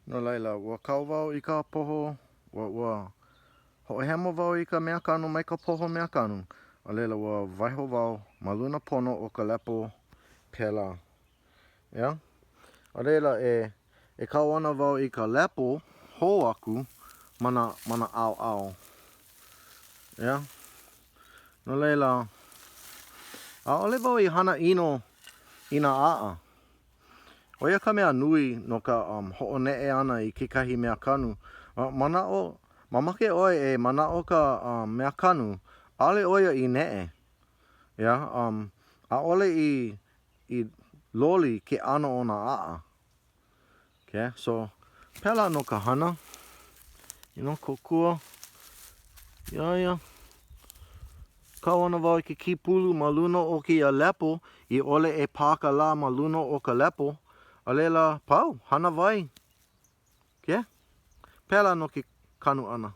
No laila, ua kau wau I ka poho, ua hoʻohemo wau I ka mea kanu mai ka poho mea kanu. A leila ua waiho wau ma luna pono o ka lepo pela. Ia? A leila e kau ana wau I ka lepo hou aku mana ʻaoʻao. Ia? No leila, ʻaʻole wau I hana ʻino I nā aʻa. ʻO ia ka mea nui no ka hoʻoneʻe ana I kekahi mea kanu. Mamake ʻoe e manaʻo ka mea kanu, ʻaʻole ʻo ia I neʻe. Ia? ʻaʻole I loli ke ʻano o nā aʻa. Okay? So, pēlā no ka hana. Kokua. Iaia. Kau ana wau I ke kipulu ma luna o kia lepo I ʻole e pā ka lā ma luna o ka lepo. A leila, pau, hana wai. Okay? Pēlā no ke kanu ana.